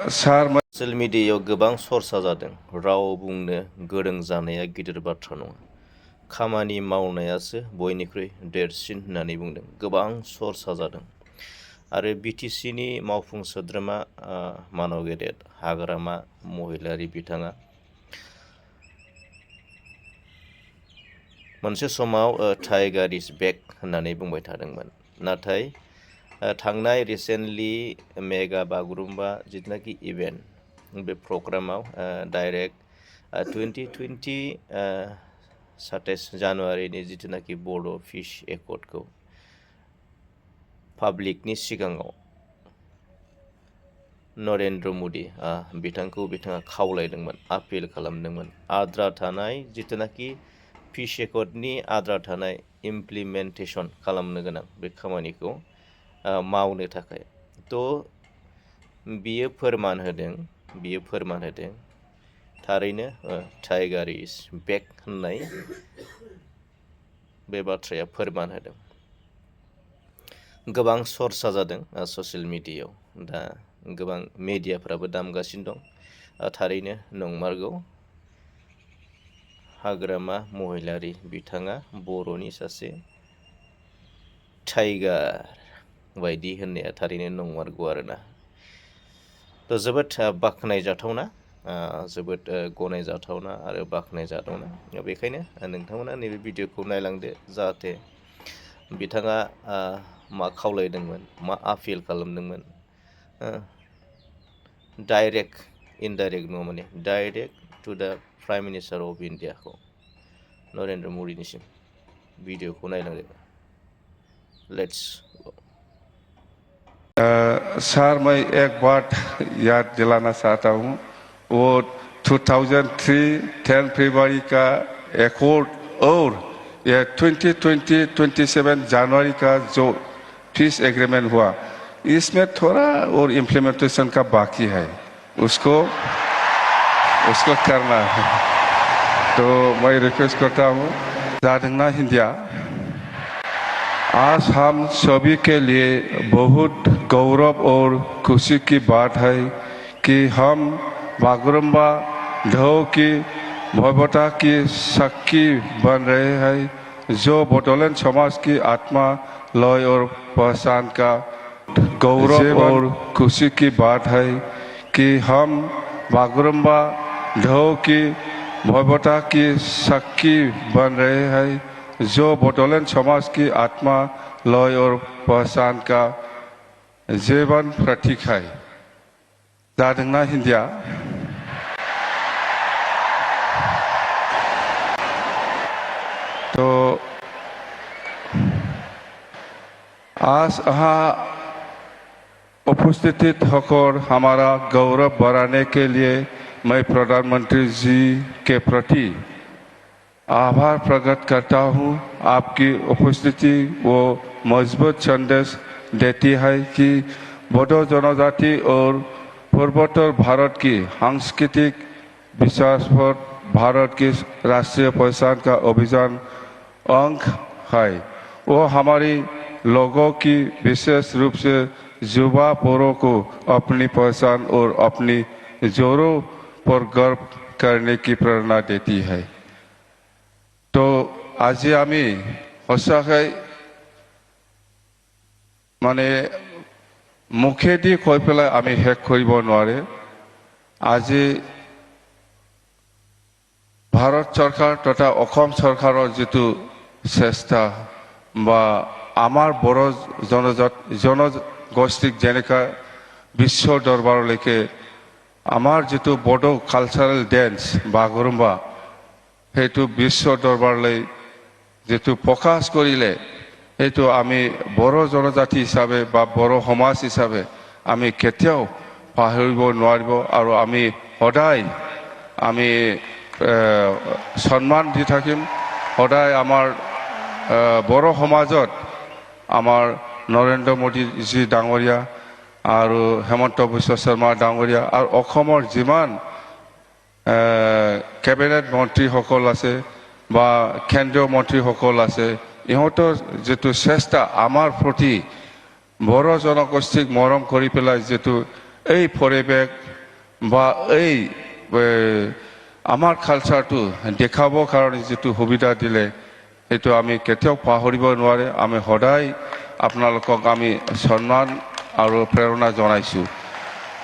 Social मिडियायाव गोबां चर्चा जादों राव बुंनो गोरों जानाया गिदिर बाथ्रा नङा खामानि मावनायासो बयनिख्रुइ देरसिन होननानै बुंदों गोबां चर्चा जादों आरो बिटिसिनि मावफुं सोद्रोमा मानव गेदेर हाग्रामा महिलारि बिथाङा मोनसे समाव टाइगार इज बेक होननानै बुंबाय थादोंमोन नाथाय थांनाय रिसेन्टलि मेगा बागुरुम्बा जितनाखि इभेन्ट बे प्रग्रामाव डाइरेक्ट 27 जानुवारिनि जितुनाखि बड' फिश एकर्डखौ पाब्लिकनि सिगाङाव नरेन्द्र मदि बिथाङा खावलायदोंमोन आपिल खालामदोंमोन आद्रा थानाय जितुनाखि फिश एकर्डनि आद्रा थानाय इमप्लिमेन्टेसन खालामनो गोनां बे खामानिखौ मावनो थाखाय बियो फोरमान होदों थारैनो टाइगार इज बेक होननाय बे बाथ्राया फोरमान होदों गोबां चर्चा जादों ससियेल मिडियायाव दा गोबां मेडियाफ्राबो दामगासिनो दं थारैनो नंमारगौ हाग्रामा महिलारि बिथाङा बर'नि सासे टाइगार बायदि होननाया थारैनो नंमारगौ आरोना जोबोद बाख्नायजाथावना जोबोद गनायजाथावना आरो बाख्नायजाथावना बेखायनो नोंथांमोना नैबे भिडिअखौ नायलांदो जाहाथे बिथाङा मा खावलायदोंमोन मा आपिल खालामदोंमोन डाइरेक्ट इनडाइरेक्ट नङा माने direct to the prime minister of India को नरेंद्र मोदीनिसिम वीडियो को नायलांदो लेट्स सर मैं एक बात याद दिलाना चाहता हूँ वो 2003 फरवरी का एकॉर्ड और ये 27 जनवरी का जो पीस एग्रीमेंट हुआ इसमें थोड़ा और इम्प्लीमेंटेशन का बाकी है उसको करना है तो मैं रिक्वेस्ट करता हूँ जादंगना हिंदिया आज हम सभी के लिए बहुत गौरव और खुशी की बात है कि हम बागुरुम्बा ढौ की भव्यता की साक्षी बन रहे हैं जो बोडोलैंड समाज की आत्मा लय और पहचान का गौरव और खुशी की बात है कि हम बागुरुम्बा ढौ की भव्यता की साक्षी बन रहे हैं जो बोडोलैंड समाज की आत्मा लय और पहचान का जीवन प्रतीक है जादंगना हिंदिया तो आज यहाँ उपस्थित होकर हमारा गौरव बढ़ाने के लिए मैं प्रधानमंत्री जी के प्रति आभार प्रकट करता हूँ आपकी उपस्थिति वो मजबूत संदेश देती है कि बोडो जनजाति और पूर्वोत्तर भारत की सांस्कृतिक विश्वास पर भारत की राष्ट्रीय पहचान का अभियान अंग है वो हमारी लोगों की विशेष रूप से युवा पौरों को अपनी पहचान और अपनी जोरों पर गर्व करने की प्रेरणा देती है तो आज आमी सचाकै माने मुखेदी কৈ পেলাই আমি শেষ কৰিব নোৱাৰে আজি ভাৰত চৰকাৰ তথা অসম চৰকাৰৰ যেটো চেষ্টা বা আমাৰ বড় জনগোষ্ঠীক যেনেকা বিশ্ব দৰবাৰলৈকে আমাৰ যেটো বড়ো কালচাৰেল ডেন্স বাগৰুম্বা সেইটো বিশ্ব দৰবাৰলৈ যেটো প্ৰকাশ কৰিলে এইটো আমি বড়ো জনজাতি হিচাপে বা বড়ো সমাজ হিচাপে আমি কেতিয়াও পাহৰিব নোৱাৰিব আৰু আমি সদায় আমি সন্মান দি থাকিম সদায় আমাৰ বড়ো সমাজত আমাৰ নৰেন্দ্ৰ মোদী জি ডাঙৰীয়া আৰু হেমন্ত বিশ্ব শৰ্মা ডাঙৰীয়া আৰু অসমৰ যিমান কেবিনেট মন্ত্ৰীসকল আছে বা কেন্দ্ৰীয় মন্ত্ৰীসকল আছে ইহঁতৰ যেটো চেষ্টা আমাৰ প্ৰতি বড়ো জনগোষ্ঠীক মৰম কৰি পেলাই যেটো এই পৰিৱেশ বা এই আমাৰ কালচাৰটো দেখাবৰ কাৰণে যিটো সুবিধা দিলে সেইটো আমি কেতিয়াও পাহৰিব নোৱাৰে। আমি সদায় আপোনালোকক আমি সন্মান আৰু প্ৰেৰণা জনাইছোঁ।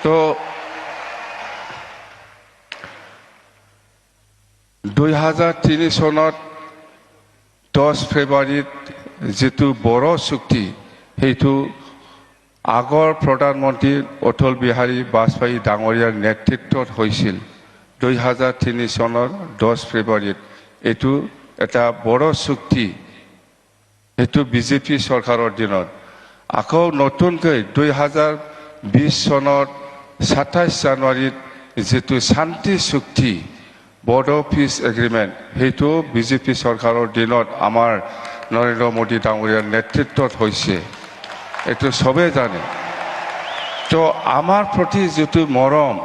তো 2003 চনত 10 ফেব্ৰুৱাৰীত যিটো বড়ো চুক্তি সেইটো আগৰ প্ৰধানমন্ত্ৰী অটল বিহাৰী বাজপেয়ী ডাঙৰীয়াৰ নেতৃত্বত হৈছিল। 2003 চনৰ 10 ফেব্ৰুৱাৰীত এইটো এটা বড়ো চুক্তি, সেইটো বিজেপি চৰকাৰৰ দিনত। আকৌ নতুনকৈ 2020 চনৰ 27 জানুৱাৰীত যিটো শান্তি চুক্তি বড়ো পিছ এগ্ৰিমেণ্ট সেইটো বিজেপি চৰকাৰৰ দিনত আমাৰ নৰেন্দ্ৰ মোদী ডাঙৰীয়াৰ নেতৃত্বত হৈছে, এইটো চবেই জানে। তো আমাৰ প্ৰতি যিটো মৰম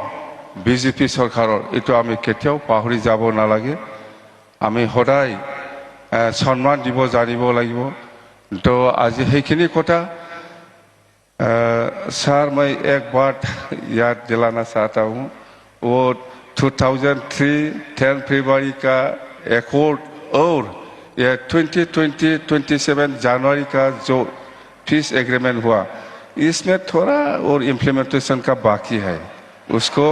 বিজেপি চৰকাৰৰ এইটো আমি কেতিয়াও পাহৰি যাব নালাগে। আমি সদায় সন্মান দিব জানিব লাগিব। তো আজি সেইখিনি কথা सर मैं एक बात याद दिलाना चाहता हूँ। वो 2003 10 फरवरी का एकॉर्ड और ये 2027 जनवरी का जो पीस एग्रीमेंट हुआ इसमें थोड़ा और इम्प्लीमेंटेशन का बाकी है, उसको